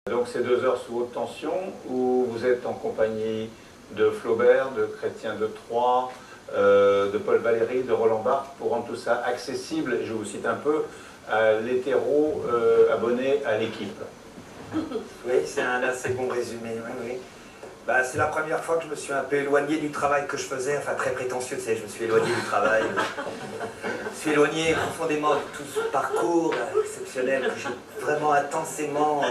Donc c'est 2 heures sous haute tension où vous êtes en compagnie de Flaubert, de Chrétien de Troyes, de Paul Valéry, de Roland Barthes, pour rendre tout ça accessible, je vous cite un peu, à l'hétéro abonné à l'équipe. Oui, c'est un assez bon résumé, oui, oui. Bah, c'est la première fois que je me suis un peu éloigné du travail que je faisais, enfin très prétentieux, tu sais, je me suis éloigné du travail. Je me suis éloigné profondément de tout ce parcours exceptionnel que j'ai vraiment intensément...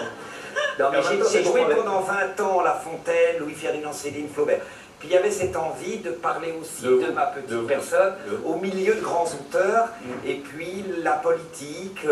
Non, mais j'ai joué pendant 20 ans La Fontaine, Louis-Ferdinand Céline, Flaubert. Puis il y avait cette envie de parler aussi de ma petite personne au milieu de grands auteurs, et puis la politique,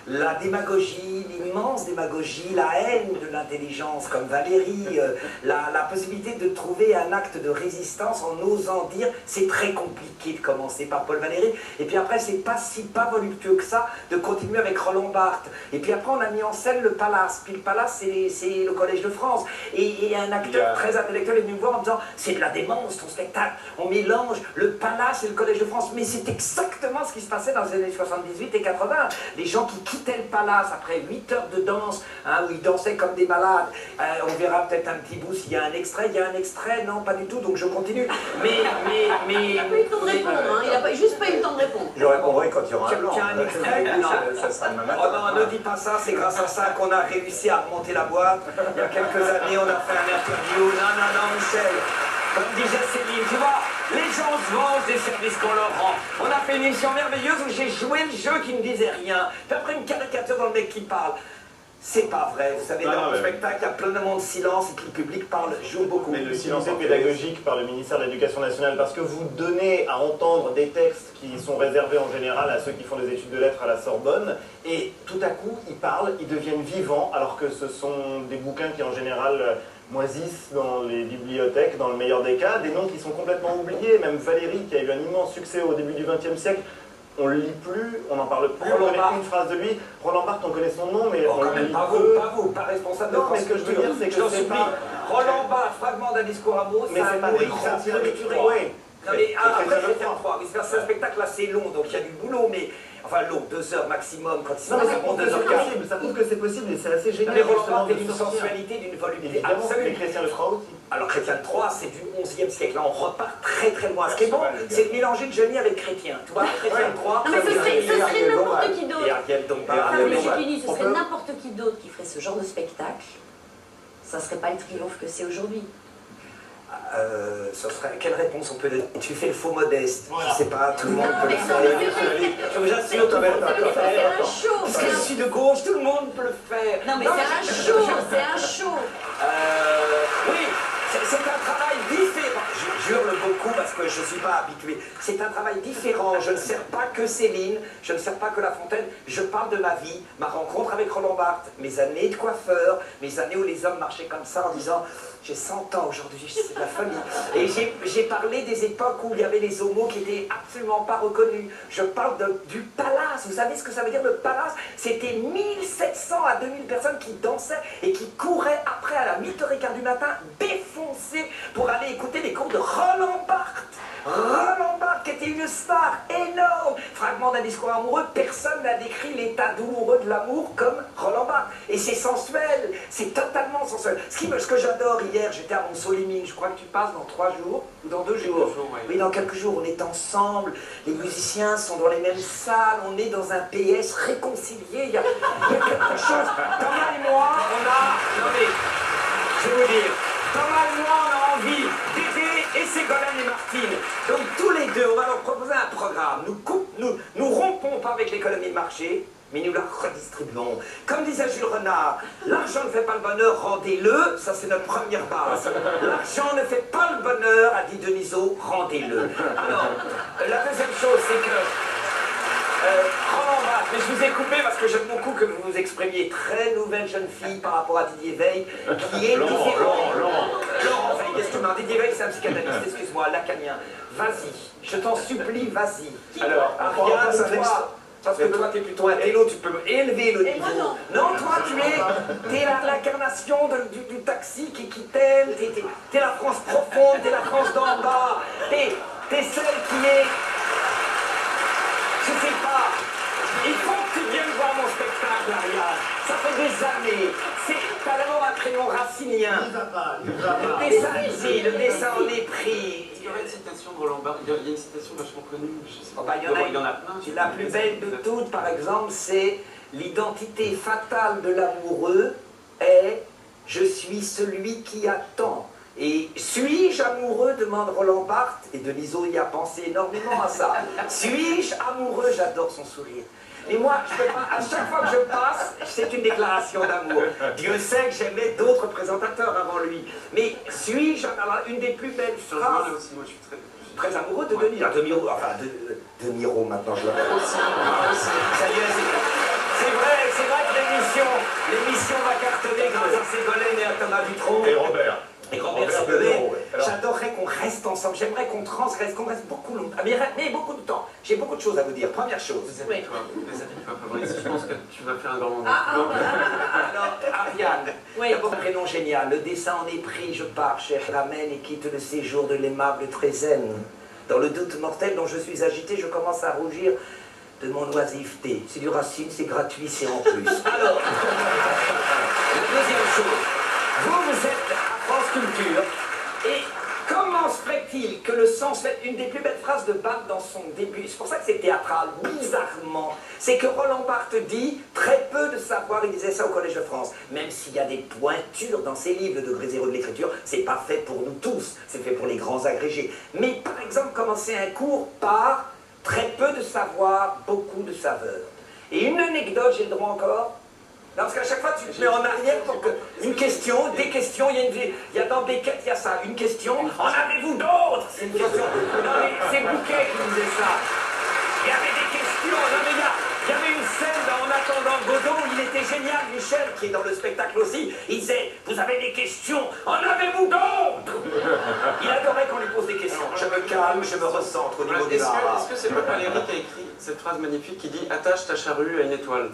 la démagogie, l'immense démagogie, la haine de l'intelligence comme Valéry, la possibilité de trouver un acte de résistance en osant dire c'est très compliqué de commencer par Paul Valéry, et puis après c'est pas voluptueux que ça de continuer avec Roland Barthes, et puis après on a mis en scène le Palace, puis le Palace c'est le Collège de France, et un acteur très intellectuel est venu me voir en me disant c'est de la démence ton spectacle, on mélange le Palace et le Collège de France, mais c'est exactement ce qui se passait dans les années 78 et 80, les gens qui quittaient le Palace après 8 heures de danse, hein, où ils dansaient comme des malades, on verra peut-être un petit bout s'il y a un extrait, non pas du tout, donc je continue, mais... Il n'a pas eu le temps de répondre, hein. Il n'a juste pas eu le temps de répondre. Je répondrai quand il y aura un blanc. Tu as un extrait? Non. Ça sera demain matin. Oh non, ne dis pas ça, c'est grâce à ça qu'on a réussi à remonter la boîte. Il y a quelques années, on a fait un interview. Non, Michel. Comme disait Céline, tu vois, les gens se vengent des services qu'on leur rend. On a fait une émission merveilleuse où j'ai joué le jeu qui ne disait rien. Puis après, une caricature dans le mec qui parle. C'est pas vrai, vous savez, dans le spectacle, il y a plein de moments de silence et puis le public joue beaucoup. Mais le silence est pédagogique par le ministère de l'Éducation nationale, parce que vous donnez à entendre des textes qui sont réservés en général à ceux qui font des études de lettres à la Sorbonne, et tout à coup, ils parlent, ils deviennent vivants, alors que ce sont des bouquins qui en général moisissent dans les bibliothèques, dans le meilleur des cas, des noms qui sont complètement oubliés, même Valéry, qui a eu un immense succès au début du XXe siècle, on ne le lit plus, on n'en parle plus, on connaît une phrase de lui. Roland Barthes, on connaît son nom, mais on le lit peu. Pas responsable de non, mais ce que je veux dire, c'est que c'est pas... Roland Barthes, fragment d'un discours amoureux, mais c'est pas des grands structurés. Oui. Non mais après, Chrétien de Troyes, c'est un spectacle assez long, donc il y a du boulot, mais... Enfin long, 2 heures maximum, quand il non, mais ça prouve que c'est possible, ça prouve que c'est possible, et c'est assez génial. Mais Roland Barthes est d'une sensualité, d'une volupté absolue. Et Chrétien de Troyes aussi. Alors Chrétien de Troyes, c'est du 11e siècle, là on repart très très loin. Ce qui est bon, c'est de mélanger Johnny avec Chrétien. Tu vois, Chrétien de Troyes... Non mais ce serait n'importe qui d'autre. Et Ariel Dombal. Ce serait n'importe qui d'autre qui ferait ce genre de spectacle. Ça serait pas le triomphe que c'est aujourd'hui. Ce serait... Quelle réponse on peut donner? Tu fais le faux modeste. Voilà. Je sais pas, tout le monde peut le faire. Je vous assure, tout le monde peut le faire. C'est un show. Parce que je suis de gauche, tout le monde peut le faire. Non mais c'est un show, c'est un show. Oui, c'est un travail différent. Je hurle beaucoup parce que je ne suis pas habitué. C'est un travail différent. Je ne sers pas que Céline, je ne sers pas que La Fontaine. Je parle de ma vie, ma rencontre avec Roland Barthes, mes années de coiffeur, mes années où les hommes marchaient comme ça en disant j'ai 100 ans aujourd'hui, c'est de la folie. Et j'ai parlé des époques où il y avait les homos qui n'étaient absolument pas reconnus. Je parle du Palace. Vous savez ce que ça veut dire le Palace? C'était 1700 à 2000 personnes qui dansaient et qui couraient après à la 8h15 du matin, défoncés pour aller écouter les cours de Roland Barthes. Roland Barthes qui était une star énorme. Fragment d'un discours amoureux, personne n'a décrit l'état douloureux de l'amour comme Roland Barthes. Et c'est sensuel, c'est totalement sensuel. Ce que j'adore, hier j'étais à Montceau-les-Mines, je crois que tu passes dans 3 jours ou dans 2 jours. Oui, dans quelques jours, on est ensemble, les musiciens sont dans les mêmes salles, on est dans un PS réconcilié, il y a quelque chose. Thomas et moi, on a... Non mais, je vais vous dire, Thomas et moi, on a envie d'aider et Ségolène et Martine. Donc tous les deux, on va leur proposer un programme. Nous rompons pas avec l'économie de marché, mais nous la redistribuons. Comme disait Jules Renard, l'argent ne fait pas le bonheur, rendez-le. Ça, c'est notre première base. L'argent ne fait pas le bonheur, a dit Denisot, rendez-le. Alors, la deuxième chose, c'est que... Roland Barthes, mais je vous ai coupé parce que j'aime beaucoup que vous vous exprimiez très nouvelle jeune fille par rapport à Didier Veil, qui est différent. Laurent Veil, qu'est-ce que tu m'as dit? Didier Veil, c'est un psychanalyste, excuse-moi, lacanien. Vas-y, je t'en supplie, vas-y. Alors, Ariane, toi, parce que toi, tu es plutôt un télo, tu peux élever le niveau. Non, toi, tu es l'incarnation du taxi qui t'aime, t'es la France profonde, t'es la France d'en bas, t'es celle qui est... Je sais pas, il faut que tu viennes voir mon spectacle, Ariane. Ça fait des années. racinien. Il va pas, il va pas. Le dessin, si, le dessin en est pris. Il y aurait une citation de Roland Barthes, il y a une citation vachement connue, je sais Oh, pas. bah, Il y en a plein. La plus belle de toutes, par exemple, c'est l'identité fatale de l'amoureux est « Je suis celui qui attend ». Et suis-je amoureux, demande Roland Barthes, et Denisot y a pensé énormément à ça. Suis-je amoureux, j'adore son sourire. Et moi, je peux pas, à chaque fois que je passe, c'est une déclaration d'amour. Dieu sait que j'aimais d'autres présentateurs avant lui. Mais suis-je, alors, une des plus belles Là phrases, aussi, moi je suis très amoureux de Denis, de Miro, enfin de Miro maintenant, je l'appelle. aussi. Ça y est, c'est vrai que l'émission va cartonner grâce à Ségolène et à Thomas Dutronc. Et Robert. Et Robert Robert Sebelet. Deneau, ouais. Alors- J'adorerais qu'on reste ensemble, j'aimerais qu'on transgresse, qu'on reste beaucoup longtemps. Mais beaucoup de temps. J'ai beaucoup de choses à vous dire. Première chose. Les habits-toi, Fabrice, je pense que tu vas faire un grand moment. Alors, Ariane, Oui. d'abord un prénom génial. Le dessin en est pris, je pars, cher Ramène, et quitte le séjour de l'aimable Trézène. Dans le doute mortel dont je suis agité, je commence à rougir de mon oisiveté. C'est du Racine, c'est gratuit, c'est en plus. Alors, la deuxième chose. Vous êtes à France Culture, et comment se ferait-il que le sens fait une des plus belles phrases de Barthes dans son début, c'est pour ça que c'est théâtral, bizarrement, c'est que Roland Barthes dit très peu de savoir, il disait ça au Collège de France, même s'il y a des pointures dans ses livres, le degré zéro de l'écriture, c'est pas fait pour nous tous, c'est fait pour les grands agrégés. Mais par exemple, commencer un cours par très peu de savoir, beaucoup de saveur. Et une anecdote, j'ai le droit encore? Non, parce qu'à chaque fois, tu te mets en arrière pour que... Une question, des questions, il y a dans Beckett, il y a ça. Une question, en avez-vous d'autres? C'est une question. Non, mais c'est Bouquet qui disait ça. Il y avait des questions. Non, mais il y avait une scène En attendant Godot, il était génial, Michel, qui est dans le spectacle aussi. Il disait, vous avez des questions, en avez-vous d'autres? Il adorait qu'on lui pose des questions. Je me calme, je me recentre au niveau des arts. Est-ce que c'est pas Valérie qui a écrit cette phrase magnifique qui dit « Attache ta charrue à une étoile » ?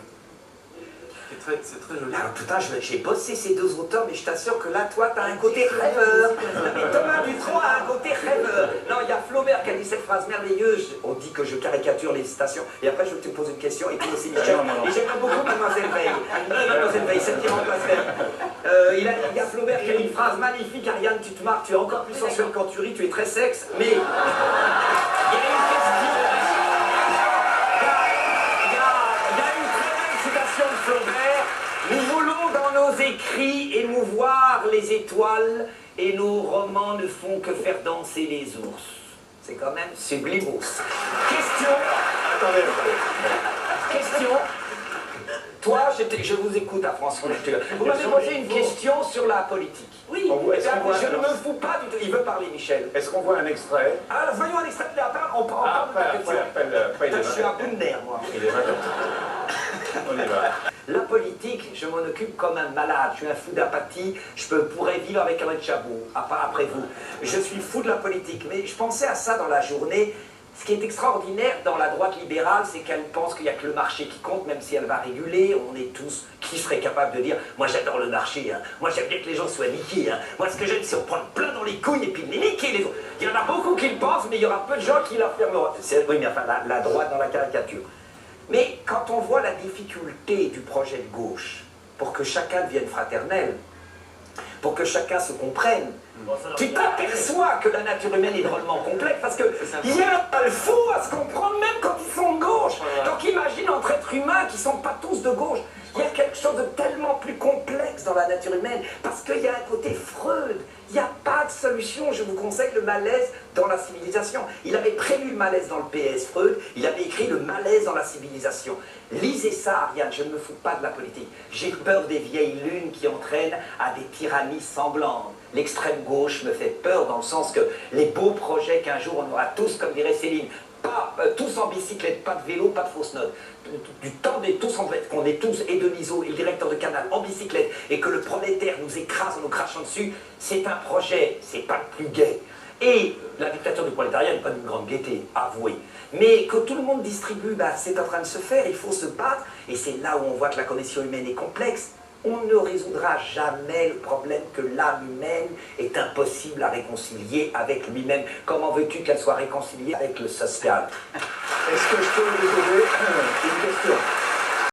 C'est très joli. Alors putain, j'ai bossé ces deux auteurs, mais je t'assure que là, toi, t'as un côté rêveur. Mais Thomas Dutronc a un côté rêveur. Non, il y a Flaubert qui a dit cette phrase merveilleuse. On dit que je caricature les citations. Et après, je te pose une question, et toi aussi, Michel. Et j'aime beaucoup Mademoiselle Veil. Mademoiselle Veil, celle qui remplace Veil. Il y a Flaubert qui a une phrase magnifique. Ariane, tu te marres, tu es encore plus sensuelle quand tu ris, tu es très sexe. Mais il y a une question. Flaubert, nous voulons dans nos écrits émouvoir les étoiles et nos romans ne font que faire danser les ours. C'est quand même sublimos. Question. Attendez. Question. Toi, je vous écoute à France Culture. Vous m'avez posé une question sur la politique. Oui. Je ne me fous pas du tout. Il veut parler, Michel. Est-ce qu'on voit un extrait? Alors, voyons un extrait de la part. On parle de ta question. Je suis à bout de nerfs, moi. Il est 20h. On y va. La politique, je m'en occupe comme un malade, je suis un fou d'apathie, pourrais vivre avec un chabot, après vous. Je suis fou de la politique, mais je pensais à ça dans la journée. Ce qui est extraordinaire dans la droite libérale, c'est qu'elle pense qu'il n'y a que le marché qui compte, même si elle va réguler. On est tous, qui serait capable de dire, moi j'adore le marché, hein. Moi j'aime bien que les gens soient niqués, hein. Moi ce que j'aime c'est on prend plein dans les couilles et puis les niquer les autres. Il y en a beaucoup qui le pensent, mais il y aura peu de gens qui l'affirmeront. Oui, mais enfin la droite dans la caricature. Mais quand on voit la difficulté du projet de gauche pour que chacun devienne fraternel, pour que chacun se comprenne, tu t'aperçois que la nature humaine est drôlement complexe parce qu'il y a pas le fou à se comprendre même quand ils sont de gauche. Donc imagine entre êtres humains qui ne sont pas tous de gauche. Il y a quelque chose de tellement plus complexe dans la nature humaine parce qu'il y a un côté Freud. Il n'y a pas de solution. Je vous conseille le malaise dans la civilisation. Il avait prévu le malaise dans le PS, Freud. Il avait écrit le malaise dans la civilisation. Lisez ça, Ariane, je ne me fous pas de la politique. J'ai peur des vieilles lunes qui entraînent à des tyrannies sanglantes. L'extrême gauche me fait peur dans le sens que les beaux projets qu'un jour on aura tous, comme dirait Céline, pas tous en bicyclette, pas de vélo, pas de fausses notes. Du temps des tous en fait, qu'on est tous, et Denisot et le directeur de Canal, en bicyclette, et que le prolétaire nous écrase en nous crachant dessus, c'est un projet, c'est pas le plus gai. Et la dictature du prolétariat n'est pas d'une grande gaieté, avouée. Mais que tout le monde distribue, c'est en train de se faire, il faut se battre, et c'est là où on voit que la condition humaine est complexe. On ne résoudra jamais le problème que l'âme humaine est impossible à réconcilier avec lui-même. Comment veux-tu qu'elle soit réconciliée avec le social? Est-ce que je peux vous poser une question?